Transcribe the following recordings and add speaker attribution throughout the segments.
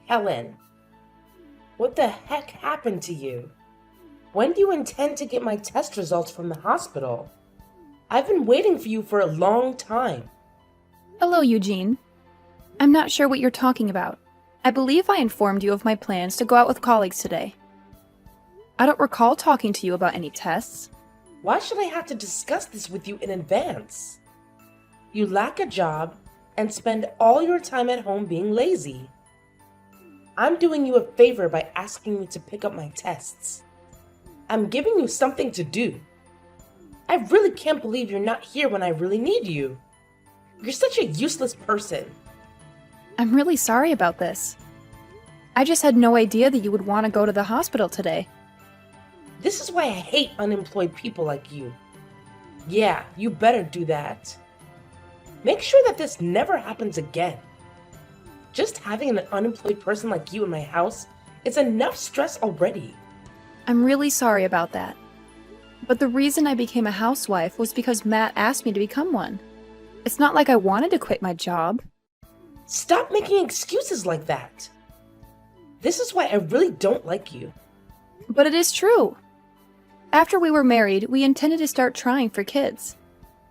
Speaker 1: Helen, what the heck happened to you? When do you intend to get my test results from the hospital? I've been waiting for you for a long time.
Speaker 2: Hello, Eugene. I'm not sure what you're talking about. I believe I informed you of my plans to go out with colleagues today. I don't recall talking to you about any tests.
Speaker 1: Why should I have to discuss this with you in advance? You lack a job and spend all your time at home being lazy. I'm doing you a favor by asking you to pick up my tests. I'm giving you something to do. I really can't believe you're not here when I really need you. You're such a useless person.
Speaker 2: I'm really sorry about this. I just had no idea that you would want to go to the hospital today.
Speaker 1: This is why I hate unemployed people like you. Yeah, you better do that. Make sure that this never happens again. Just having an unemployed person like you in my house is enough stress already.
Speaker 2: I'm really sorry about that. But the reason I became a housewife was because Matt asked me to become one. It's not like I wanted to quit my job.
Speaker 1: Stop making excuses like that. This is why I really don't like you.
Speaker 2: But it is true. After we were married, we intended to start trying for kids.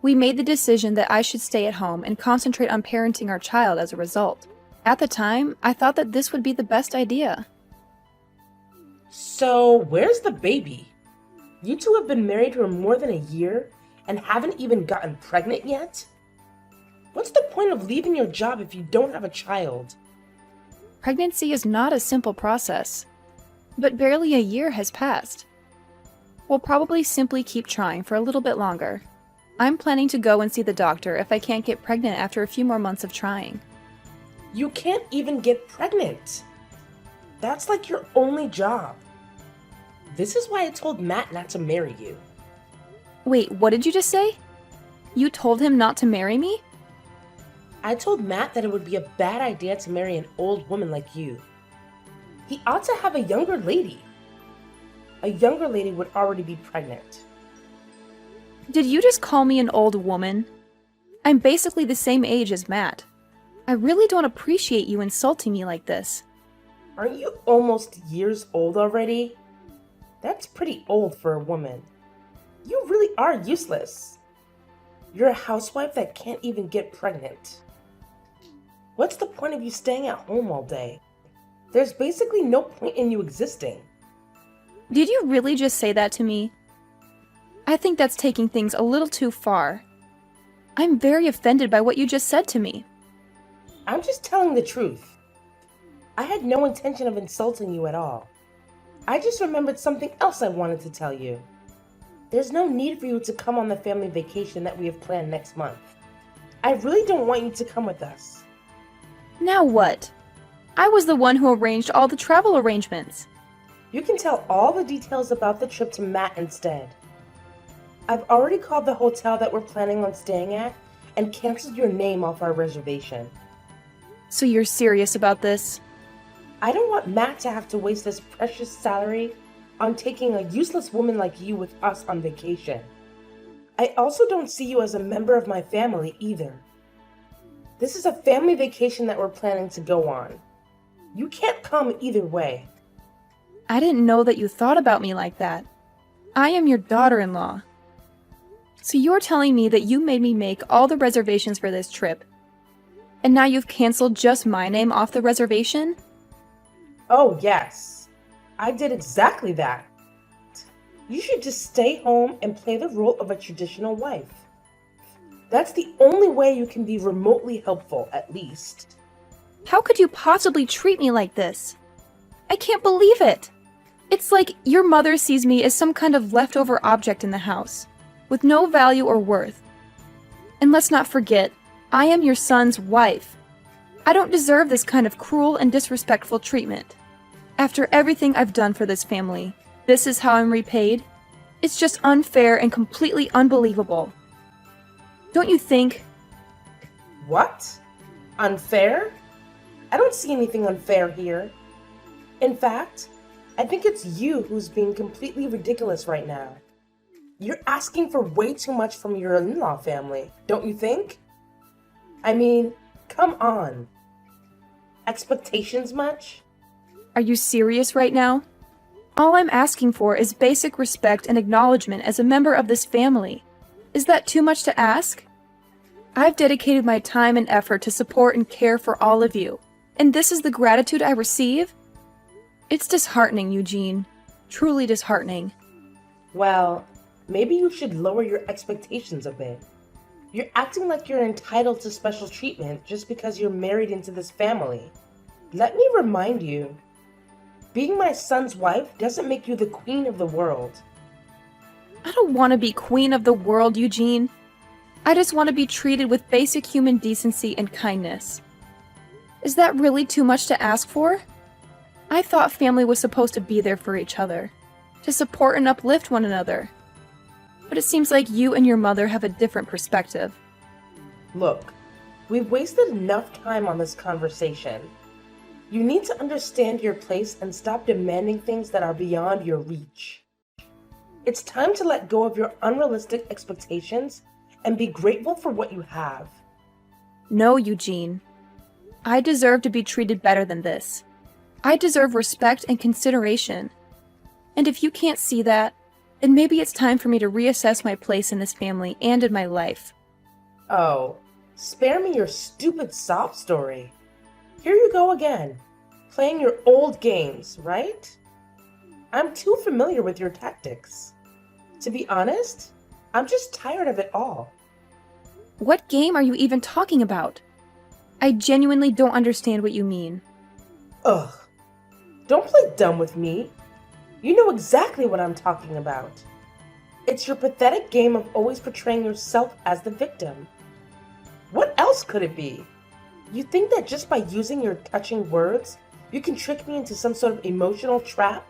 Speaker 2: We made the decision that I should stay at home and concentrate on parenting our child as a result. At the time, I thought that this would be the best idea.
Speaker 1: So, where's the baby? You two have been married for more than a year and haven't even gotten pregnant yet? What's the point of leaving your job if you don't have a child?
Speaker 2: Pregnancy is not a simple process, but barely a year has passed. We'll probably simply keep trying for a little bit longer. I'm planning to go and see the doctor if I can't get pregnant after a few more months of trying.
Speaker 1: You can't even get pregnant. That's like your only job. This is why I told Matt not to marry you.
Speaker 2: Wait, what did you just say? You told him not to marry me?
Speaker 1: I told Matt that it would be a bad idea to marry an old woman like you. He ought to have a younger lady. A younger lady would already be pregnant.
Speaker 2: Did you just call me an old woman? I'm basically the same age as Matt. I really don't appreciate you insulting me like this.
Speaker 1: Aren't you almost years old already? That's pretty old for a woman. You really are useless. You're a housewife that can't even get pregnant. What's the point of you staying at home all day? There's basically no point in you existing.
Speaker 2: Did you really just say that to me? I think that's taking things a little too far. I'm very offended by what you just said to me.
Speaker 1: I'm just telling the truth. I had no intention of insulting you at all. I just remembered something else I wanted to tell you. There's no need for you to come on the family vacation that we have planned next month. I really don't want you to come with us.
Speaker 2: Now what? I was the one who arranged all the travel arrangements.
Speaker 1: You can tell all the details about the trip to Matt instead. I've already called the hotel that we're planning on staying at and canceled your name off our reservation.
Speaker 2: So you're serious about this?
Speaker 1: I don't want Matt to have to waste his precious salary on taking a useless woman like you with us on vacation. I also don't see you as a member of my family either. This is a family vacation that we're planning to go on. You can't come either way.
Speaker 2: I didn't know that you thought about me like that. I am your daughter-in-law. So you're telling me that you made me make all the reservations for this trip, and now you've canceled just my name off the reservation?
Speaker 1: Oh yes, I did exactly that. You should just stay home and play the role of a traditional wife. That's the only way you can be remotely helpful, at least.
Speaker 2: How could you possibly treat me like this? I can't believe it! It's like your mother sees me as some kind of leftover object in the house, with no value or worth. And let's not forget, I am your son's wife. I don't deserve this kind of cruel and disrespectful treatment. After everything I've done for this family, this is how I'm repaid? It's just unfair and completely unbelievable. Don't you think?
Speaker 1: What? Unfair? I don't see anything unfair here. In fact, I think it's you who's being completely ridiculous right now. You're asking for way too much from your in-law family, don't you think? I mean, come on. Expectations much?
Speaker 2: Are you serious right now? All I'm asking for is basic respect and acknowledgement as a member of this family. Is that too much to ask? I've dedicated my time and effort to support and care for all of you, and this is the gratitude I receive? It's disheartening, Eugene. Truly disheartening.
Speaker 1: Well, maybe you should lower your expectations a bit. You're acting like you're entitled to special treatment just because you're married into this family. Let me remind you, being my son's wife doesn't make you the queen of the world.
Speaker 2: I don't want to be queen of the world, Eugene. I just want to be treated with basic human decency and kindness. Is that really too much to ask for? I thought family was supposed to be there for each other, to support and uplift one another. But it seems like you and your mother have a different perspective.
Speaker 1: Look, we've wasted enough time on this conversation. You need to understand your place and stop demanding things that are beyond your reach. It's time to let go of your unrealistic expectations and be grateful for what you have.
Speaker 2: No, Eugene. I deserve to be treated better than this. I deserve respect and consideration. And if you can't see that, then maybe it's time for me to reassess my place in this family and in my life.
Speaker 1: Oh, spare me your stupid sob story. Here you go again, playing your old games, right? I'm too familiar with your tactics. To be honest, I'm just tired of it all.
Speaker 2: What game are you even talking about? I genuinely don't understand what you mean.
Speaker 1: Ugh. Don't play dumb with me. You know exactly what I'm talking about. It's your pathetic game of always portraying yourself as the victim. What else could it be? You think that just by using your touching words, you can trick me into some sort of emotional trap?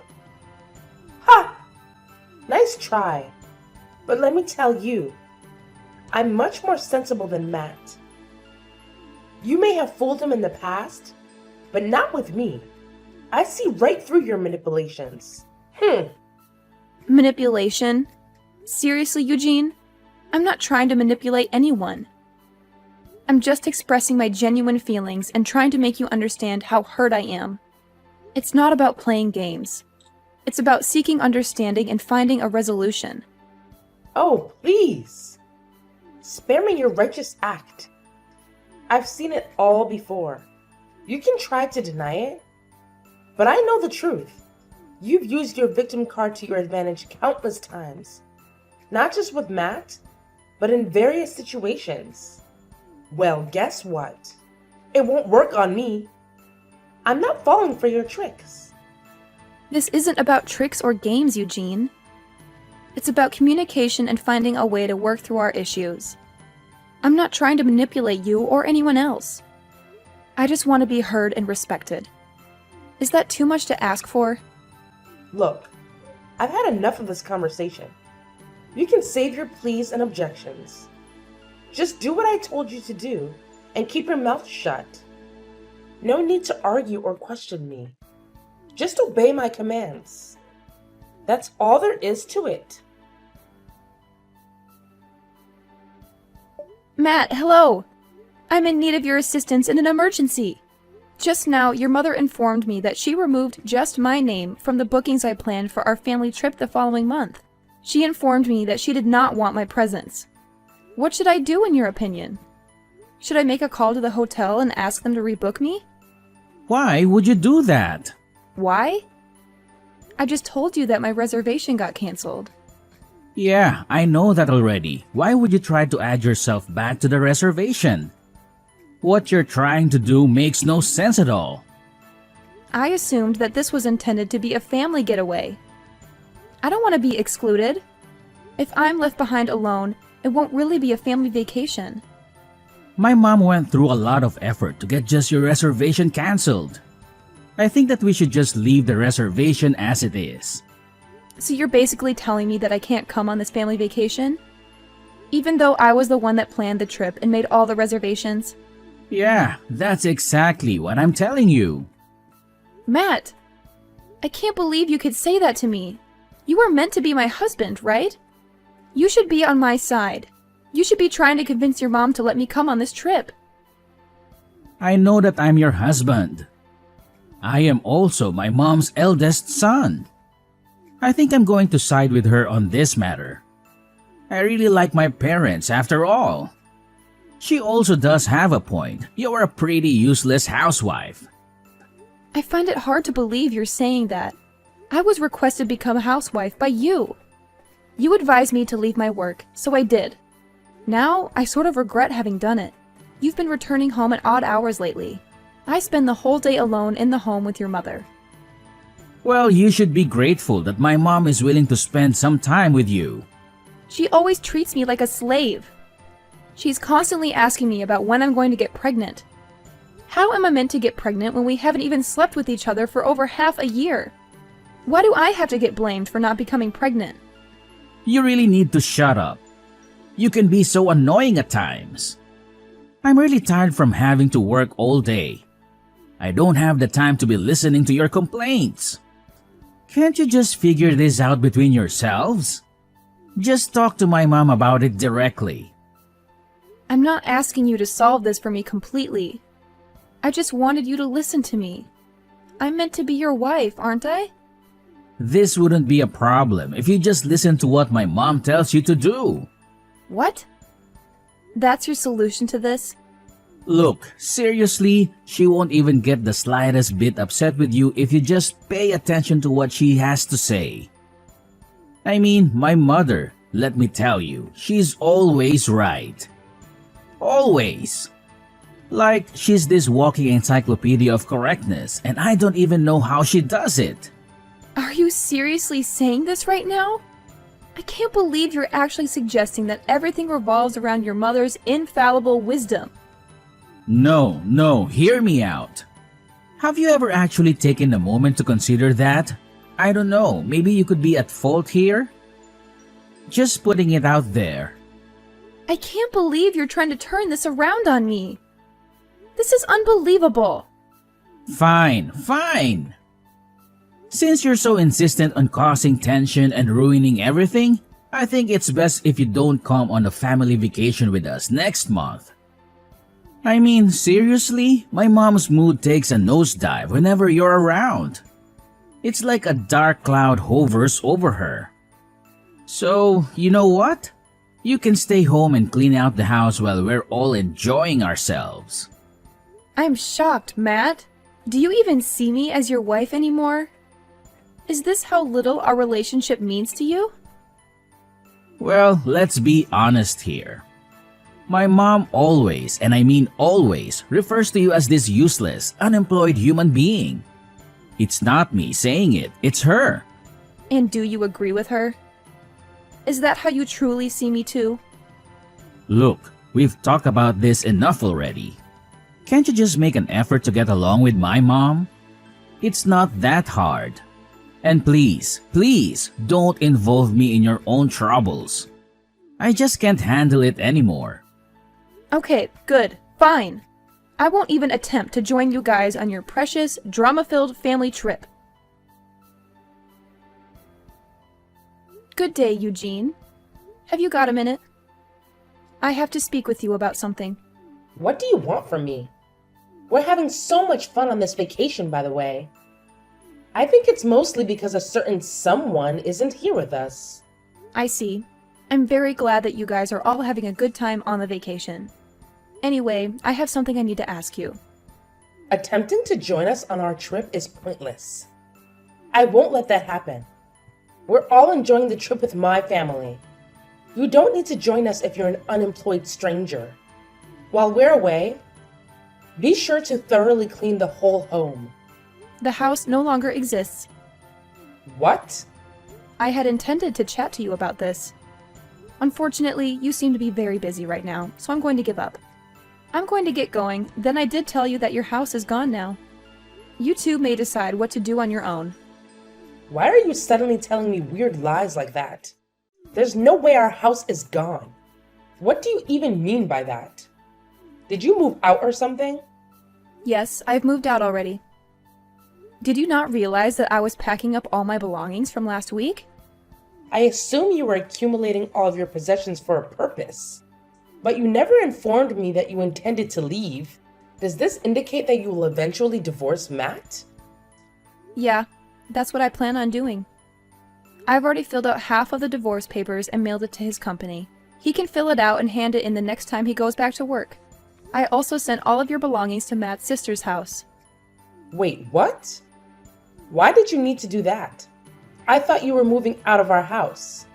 Speaker 1: Ha! Nice try. But let me tell you, I'm much more sensible than Matt. You may have fooled him in the past, but not with me. I see right through your manipulations.
Speaker 2: Manipulation? Seriously, Eugene? I'm not trying to manipulate anyone. I'm just expressing my genuine feelings and trying to make you understand how hurt I am. It's not about playing games. It's about seeking understanding and finding a resolution.
Speaker 1: Oh, please. Spare me your righteous act. I've seen it all before. You can try to deny it, but I know the truth. You've used your victim card to your advantage countless times. Not just with Matt, but in various situations. Well, guess what? It won't work on me. I'm not falling for your tricks.
Speaker 2: This isn't about tricks or games, Eugene. It's about communication and finding a way to work through our issues. I'm not trying to manipulate you or anyone else. I just want to be heard and respected. Is that too much to ask for?
Speaker 1: Look, I've had enough of this conversation. You can save your pleas and objections. Just do what I told you to do and keep your mouth shut. No need to argue or question me. Just obey my commands. That's all there is to it.
Speaker 2: Matt, hello! I'm in need of your assistance in an emergency. Just now, your mother informed me that she removed just my name from the bookings I planned for our family trip the following month. She informed me that she did not want my presence. What should I do in your opinion? Should I make a call to the hotel and ask them to rebook me?
Speaker 3: Why would you do that?
Speaker 2: Why? I just told you that my reservation got canceled.
Speaker 3: Yeah, I know that already. Why would you try to add yourself back to the reservation? What you're trying to do makes no sense at all.
Speaker 2: I assumed that this was intended to be a family getaway. I don't want to be excluded. If I'm left behind alone, it won't really be a family vacation.
Speaker 3: My mom went through a lot of effort to get just your reservation canceled. I think that we should just leave the reservation as it is.
Speaker 2: So you're basically telling me that I can't come on this family vacation? Even though I was the one that planned the trip and made all the reservations?
Speaker 3: Yeah, that's exactly what I'm telling you.
Speaker 2: Matt! I can't believe you could say that to me. You were meant to be my husband, right? You should be on my side. You should be trying to convince your mom to let me come on this trip.
Speaker 3: I know that I'm your husband. I am also my mom's eldest son. I think I'm going to side with her on this matter. I really like my parents after all. She also does have a point. You're a pretty useless housewife.
Speaker 2: I find it hard to believe you're saying that. I was requested to become a housewife by you. You advised me to leave my work, so I did. Now, I sort of regret having done it. You've been returning home at odd hours lately. I spend the whole day alone in the home with your mother.
Speaker 3: Well, you should be grateful that my mom is willing to spend some time with you.
Speaker 2: She always treats me like a slave. She's constantly asking me about when I'm going to get pregnant. How am I meant to get pregnant when we haven't even slept with each other for over half a year? Why do I have to get blamed for not becoming pregnant?
Speaker 3: You really need to shut up. You can be so annoying at times. I'm really tired from having to work all day. I don't have the time to be listening to your complaints. Can't you just figure this out between yourselves? Just talk to my mom about it directly.
Speaker 2: I'm not asking you to solve this for me completely. I just wanted you to listen to me. I'm meant to be your wife, aren't I?
Speaker 3: This wouldn't be a problem if you just listen to what my mom tells you to do.
Speaker 2: What? That's your solution to this?
Speaker 3: Look, seriously, she won't even get the slightest bit upset with you if you just pay attention to what she has to say. I mean, my mother, let me tell you, she's always right. Always. Like, she's this walking encyclopedia of correctness, and I don't even know how she does it.
Speaker 2: Are you seriously saying this right now? I can't believe you're actually suggesting that everything revolves around your mother's infallible wisdom.
Speaker 3: No, hear me out. Have you ever actually taken a moment to consider that? I don't know, maybe you could be at fault here? Just putting it out there.
Speaker 2: I can't believe you're trying to turn this around on me. This is unbelievable.
Speaker 3: Fine. Since you're so insistent on causing tension and ruining everything, I think it's best if you don't come on a family vacation with us next month. I mean, seriously, my mom's mood takes a nosedive whenever you're around. It's like a dark cloud hovers over her. So, you know what? You can stay home and clean out the house while we're all enjoying ourselves.
Speaker 2: I'm shocked, Matt. Do you even see me as your wife anymore? Is this how little our relationship means to you?
Speaker 3: Well, let's be honest here. My mom always, and I mean always, refers to you as this useless, unemployed human being. It's not me saying it, it's her.
Speaker 2: And do you agree with her? Is that how you truly see me too?
Speaker 3: Look, we've talked about this enough already. Can't you just make an effort to get along with my mom? It's not that hard. And please, don't involve me in your own troubles. I just can't handle it anymore.
Speaker 2: Okay, good, fine. I won't even attempt to join you guys on your precious, drama-filled family trip. Good day, Eugene. Have you got a minute? I have to speak with you about something.
Speaker 1: What do you want from me? We're having so much fun on this vacation, by the way. I think it's mostly because a certain someone isn't here with us.
Speaker 2: I see. I'm very glad that you guys are all having a good time on the vacation. Anyway, I have something I need to ask you.
Speaker 1: Attempting to join us on our trip is pointless. I won't let that happen. We're all enjoying the trip with my family. You don't need to join us if you're an unemployed stranger. While we're away, be sure to thoroughly clean the whole home.
Speaker 2: The house no longer exists.
Speaker 1: What?
Speaker 2: I had intended to chat to you about this. Unfortunately, you seem to be very busy right now, so I'm going to give up. I'm going to get going, then I did tell you that your house is gone now. You two may decide what to do on your own.
Speaker 1: Why are you suddenly telling me weird lies like that? There's no way our house is gone. What do you even mean by that? Did you move out or something?
Speaker 2: Yes, I've moved out already. Did you not realize that I was packing up all my belongings from last week?
Speaker 1: I assume you were accumulating all of your possessions for a purpose. But you never informed me that you intended to leave. Does this indicate that you will eventually divorce Matt?
Speaker 2: Yeah, that's what I plan on doing. I've already filled out half of the divorce papers and mailed it to his company. He can fill it out and hand it in the next time he goes back to work. I also sent all of your belongings to Matt's sister's house.
Speaker 1: Wait, what? Why did you need to do that? I thought you were moving out of our house.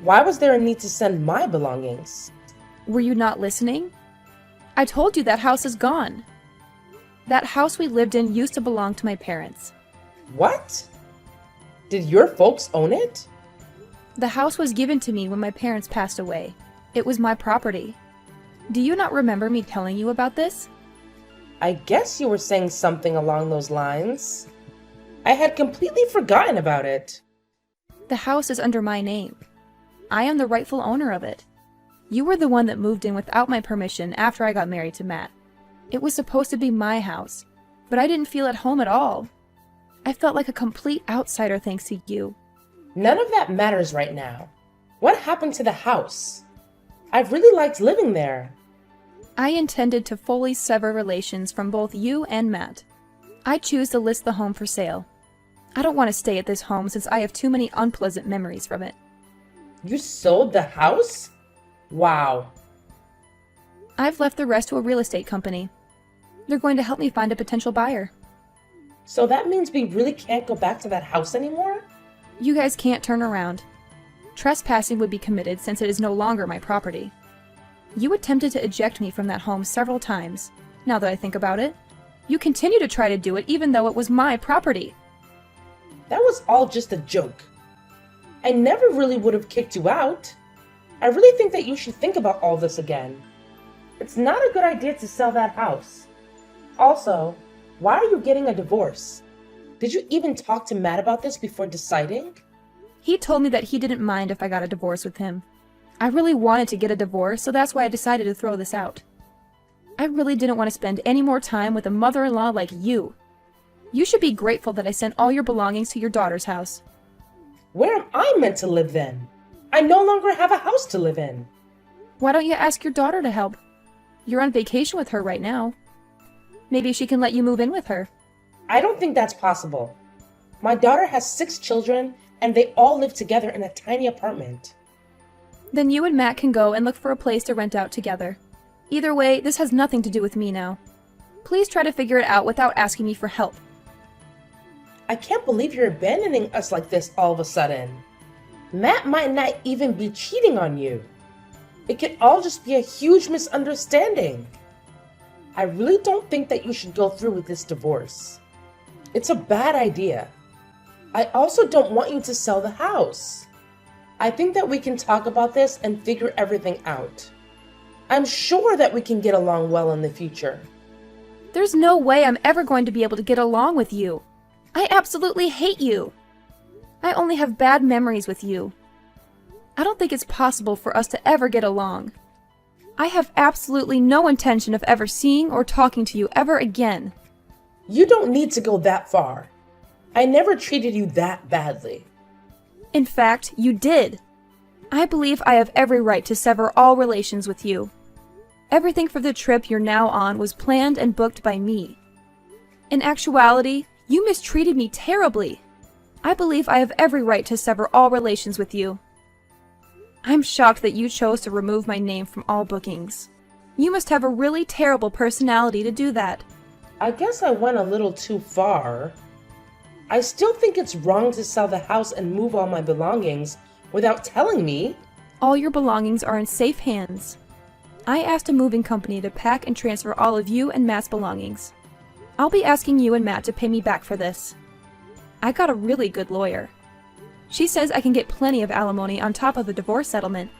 Speaker 1: Why was there a need to send my belongings?
Speaker 2: Were you not listening? I told you that house is gone. That house we lived in used to belong to my parents.
Speaker 1: What? Did your folks own it?
Speaker 2: The house was given to me when my parents passed away. It was my property. Do you not remember me telling you about this?
Speaker 1: I guess you were saying something along those lines. I had completely forgotten about it.
Speaker 2: The house is under my name. I am the rightful owner of it. You were the one that moved in without my permission after I got married to Matt. It was supposed to be my house, but I didn't feel at home at all. I felt like a complete outsider thanks to you.
Speaker 1: None of that matters right now. What happened to the house? I really liked living there.
Speaker 2: I intended to fully sever relations from both you and Matt. I choose to list the home for sale. I don't want to stay at this home since I have too many unpleasant memories from it.
Speaker 1: You sold the house? Wow.
Speaker 2: I've left the rest to a real estate company. They're going to help me find a potential buyer.
Speaker 1: So that means we really can't go back to that house anymore?
Speaker 2: You guys can't turn around. Trespassing would be committed since it is no longer my property. You attempted to eject me from that home several times. Now that I think about it, you continue to try to do it even though it was my property.
Speaker 1: That was all just a joke. I never really would have kicked you out. I really think that you should think about all this again. It's not a good idea to sell that house. Also, why are you getting a divorce? Did you even talk to Matt about this before deciding?
Speaker 2: He told me that he didn't mind if I got a divorce with him. I really wanted to get a divorce, so that's why I decided to throw this out. I really didn't want to spend any more time with a mother-in-law like you. You should be grateful that I sent all your belongings to your daughter's house.
Speaker 1: Where am I meant to live then? I no longer have a house to live in.
Speaker 2: Why don't you ask your daughter to help? You're on vacation with her right now. Maybe she can let you move in with her.
Speaker 1: I don't think that's possible. My daughter has 6 children, and they all live together in a tiny apartment.
Speaker 2: Then you and Matt can go and look for a place to rent out together. Either way, this has nothing to do with me now. Please try to figure it out without asking me for help.
Speaker 1: I can't believe you're abandoning us like this all of a sudden. Matt might not even be cheating on you. It could all just be a huge misunderstanding. I really don't think that you should go through with this divorce. It's a bad idea. I also don't want you to sell the house. I think that we can talk about this and figure everything out. I'm sure that we can get along well in the future.
Speaker 2: There's no way I'm ever going to be able to get along with you. I absolutely hate you. I only have bad memories with you. I don't think it's possible for us to ever get along. I have absolutely no intention of ever seeing or talking to you ever again.
Speaker 1: You don't need to go that far. I never treated you that badly.
Speaker 2: In fact, you did. I believe I have every right to sever all relations with you. Everything for the trip you're now on was planned and booked by me. In actuality, you mistreated me terribly. I believe I have every right to sever all relations with you. I'm shocked that you chose to remove my name from all bookings. You must have a really terrible personality to do that.
Speaker 1: I guess I went a little too far. I still think it's wrong to sell the house and move all my belongings without telling me.
Speaker 2: All your belongings are in safe hands. I asked a moving company to pack and transfer all of you and Matt's belongings. I'll be asking you and Matt to pay me back for this. I got a really good lawyer. She says I can get plenty of alimony on top of the divorce settlement.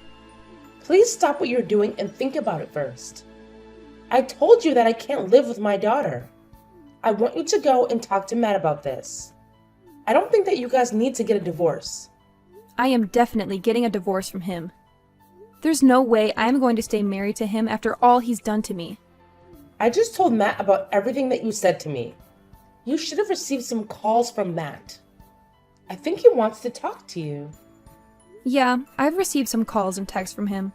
Speaker 1: Please stop what you're doing and think about it first. I told you that I can't live with my daughter. I want you to go and talk to Matt about this. I don't think that you guys need to get a divorce.
Speaker 2: I am definitely getting a divorce from him. There's no way I'm going to stay married to him after all he's done to me.
Speaker 1: I just told Matt about everything that you said to me. You should have received some calls from Matt. I think he wants to talk to you.
Speaker 2: Yeah, I've received some calls and texts from him.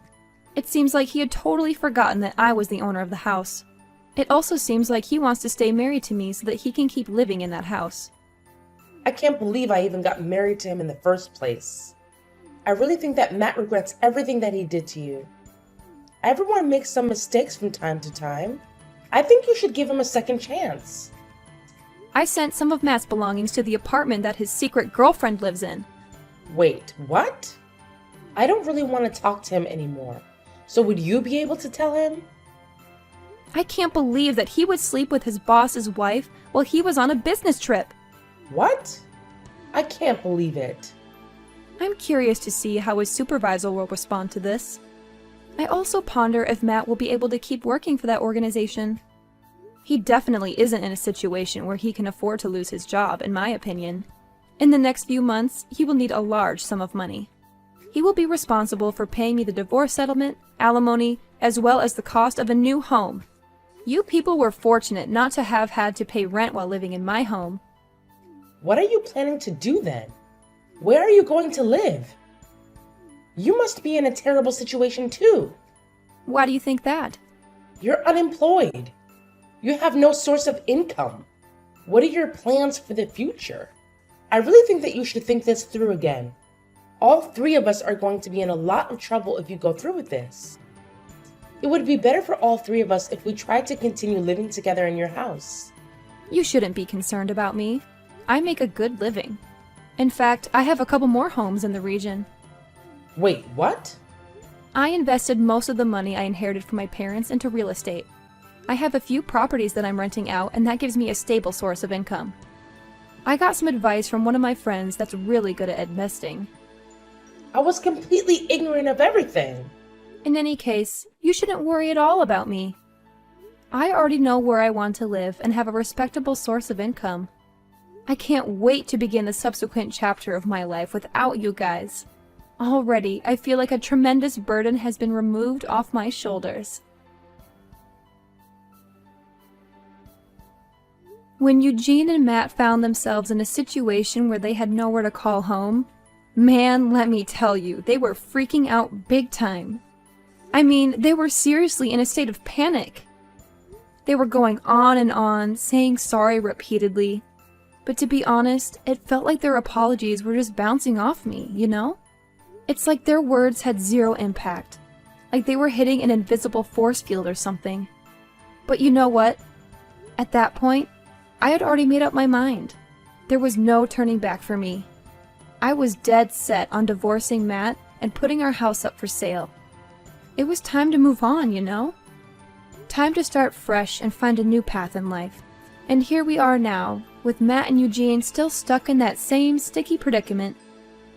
Speaker 2: It seems like he had totally forgotten that I was the owner of the house. It also seems like he wants to stay married to me so that he can keep living in that house.
Speaker 1: I can't believe I even got married to him in the first place. I really think that Matt regrets everything that he did to you. Everyone makes some mistakes from time to time. I think you should give him a second chance.
Speaker 2: I sent some of Matt's belongings to the apartment that his secret girlfriend lives in.
Speaker 1: Wait, what? I don't really want to talk to him anymore. So would you be able to tell him?
Speaker 2: I can't believe that he would sleep with his boss's wife while he was on a business trip.
Speaker 1: What? I can't believe it.
Speaker 2: I'm curious to see how his supervisor will respond to this. I also ponder if Matt will be able to keep working for that organization. He definitely isn't in a situation where he can afford to lose his job, in my opinion. In the next few months, he will need a large sum of money. He will be responsible for paying me the divorce settlement, alimony, as well as the cost of a new home. You people were fortunate not to have had to pay rent while living in my home.
Speaker 1: What are you planning to do then? Where are you going to live? You must be in a terrible situation too.
Speaker 2: Why do you think that?
Speaker 1: You're unemployed. You have no source of income. What are your plans for the future? I really think that you should think this through again. All three of us are going to be in a lot of trouble if you go through with this. It would be better for all three of us if we tried to continue living together in your house.
Speaker 2: You shouldn't be concerned about me. I make a good living. In fact, I have a couple more homes in the region.
Speaker 1: Wait, what?
Speaker 2: I invested most of the money I inherited from my parents into real estate. I have a few properties that I'm renting out, and that gives me a stable source of income. I got some advice from one of my friends that's really good at investing.
Speaker 1: I was completely ignorant of everything.
Speaker 2: In any case, you shouldn't worry at all about me. I already know where I want to live and have a respectable source of income. I can't wait to begin the subsequent chapter of my life without you guys. Already, I feel like a tremendous burden has been removed off my shoulders. When Eugene and Matt found themselves in a situation where they had nowhere to call home, man, let me tell you, they were freaking out big time. I mean, they were seriously in a state of panic. They were going on, saying sorry repeatedly. But to be honest, it felt like their apologies were just bouncing off me, you know? It's like their words had zero impact. Like they were hitting an invisible force field or something. But you know what? At that point, I had already made up my mind. There was no turning back for me. I was dead set on divorcing Matt and putting our house up for sale. It was time to move on, you know? Time to start fresh and find a new path in life. And here we are now, with Matt and Eugene still stuck in that same sticky predicament.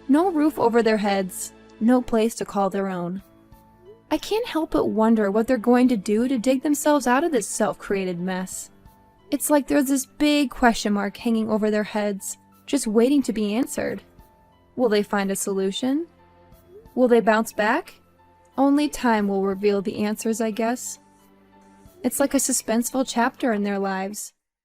Speaker 2: No roof over their heads, no place to call their own. I can't help but wonder what they're going to do to dig themselves out of this self-created mess. It's like there's this big question mark hanging over their heads, just waiting to be answered. Will they find a solution? Will they bounce back? Only time will reveal the answers, I guess. It's like a suspenseful chapter in their lives.